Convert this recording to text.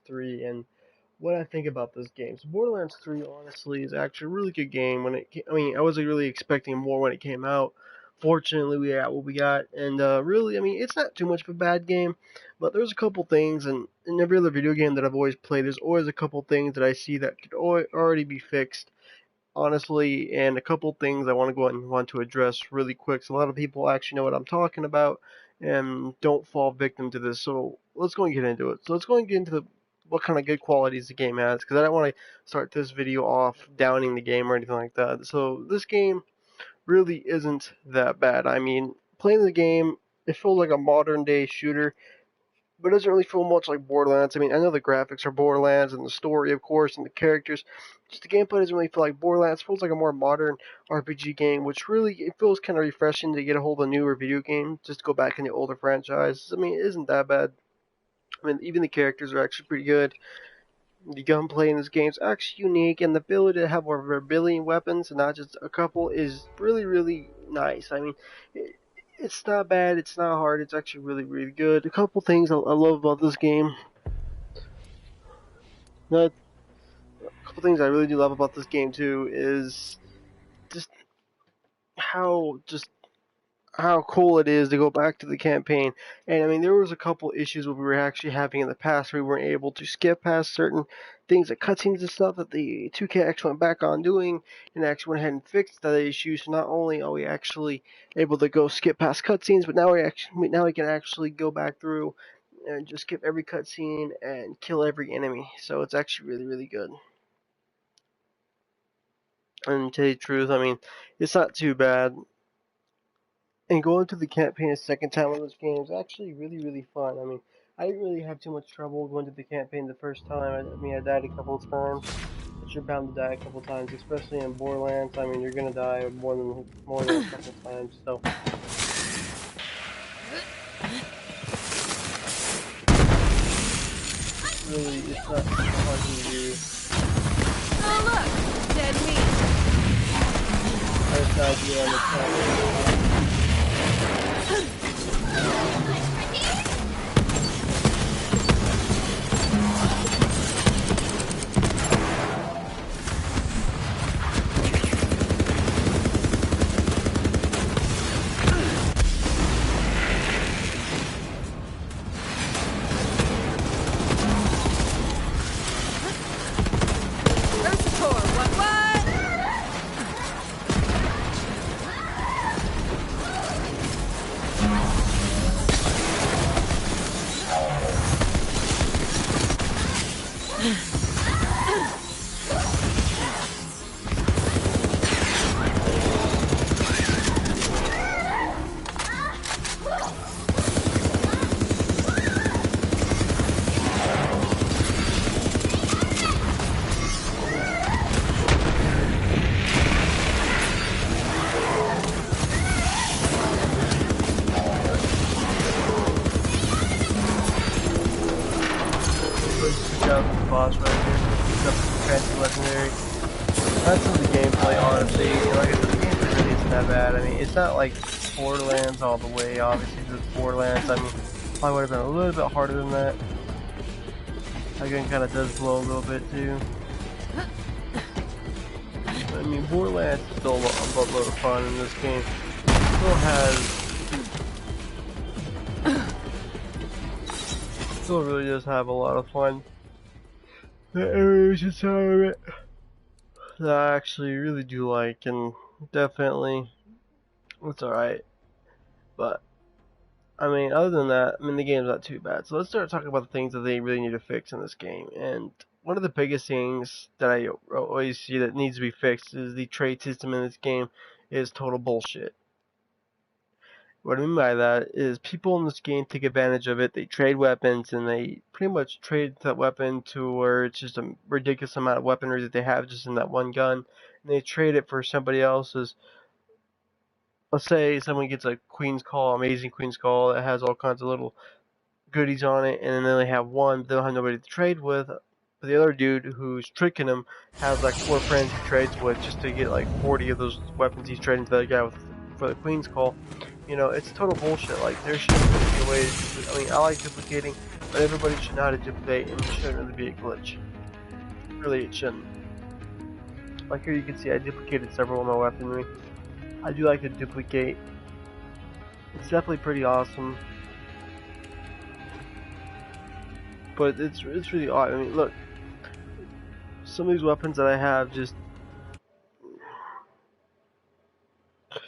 Borderlands 3 and what I think about this game. So Borderlands 3 honestly is actually a really good game. I wasn't really expecting more when it came out. Fortunately, we got what we got, and really, I mean, it's not too much of a bad game, but there's a couple things, and in every other video game that I've always played, there's always a couple things that I see that could already be fixed, honestly, and a couple things I want to address really quick. So a lot of people actually know what I'm talking about and don't fall victim to this. So let's go and get into it. So let's go and get into what kind of good qualities the game has, because I don't want to start this video off downing the game or anything like that. So this game really isn't that bad. I mean, playing the game, it feels like a modern day shooter, but it doesn't really feel much like Borderlands. I mean, I know the graphics are Borderlands and the story, of course, and the characters. Just the gameplay doesn't really feel like Borderlands. It feels like a more modern RPG game, which really it feels kind of refreshing to get a hold of a newer video game, just to go back in the older franchise. I mean, it isn't that bad. I mean, even the characters are actually pretty good. The gunplay in this game is actually unique, and the ability to have over a billion weapons and not just a couple is really, really nice. I mean, it's not bad, it's not hard, it's actually really, really good. A couple things I love about this game. A couple things I really do love about this game too is just how cool it is to go back to the campaign. And I mean, there was a couple issues that we were actually having in the past where we weren't able to skip past certain things like cutscenes and stuff that the 2K actually went back on doing and actually went ahead and fixed that issue. So not only are we actually able to go skip past cutscenes, but now we can actually go back through and just skip every cutscene and kill every enemy. So it's actually really, really good. And to tell you the truth, I mean, it's not too bad. And going through the campaign a second time on this game is actually really, really fun. I mean, I didn't really have too much trouble going through the campaign the first time. I mean, I died a couple of times, but you're bound to die a couple of times, especially in Borderlands. I mean, you're gonna die more than a couple of times. So, really, it's not hard to do. Oh look, dead meat. I just died here on the top. Boss right here. Pick up some fancy legendary. That's the gameplay, honestly. Like I said, the gameplay really isn't that bad. I mean, it's not like Borderlands all the way, obviously, because it's Borderlands. I mean, probably would have been a little bit harder than that. That gun kind of does blow a little bit, too. But, I mean, Borderlands is still a buttload of fun in this game. It still really does have a lot of fun. The areas inside of it that I actually really do like, and definitely it's alright. But I mean, other than that, I mean, the game's not too bad. So let's start talking about the things that they really need to fix in this game. And one of the biggest things that I always see that needs to be fixed is the trade system in this game is total bullshit. What I mean by that is people in this game take advantage of it. They trade weapons, and they pretty much trade that weapon to where it's just a ridiculous amount of weaponry that they have just in that one gun. And they trade it for somebody else's. Let's say someone gets a Queen's Call, amazing Queen's Call that has all kinds of little goodies on it, and then they only have one. They don't have nobody to trade with. But the other dude who's tricking them has like 4 friends he trades with just to get like 40 of those weapons he's trading to that guy with for the Queen's Call. You know, it's total bullshit. Like, there should be a way to, I mean, I like duplicating, But everybody should know how to duplicate, and it shouldn't really be a glitch. Really, it shouldn't. Like here you can see I duplicated several of my weaponry. I do like to duplicate. It's definitely pretty awesome. But it's really odd. I mean, look. Some of these weapons that I have just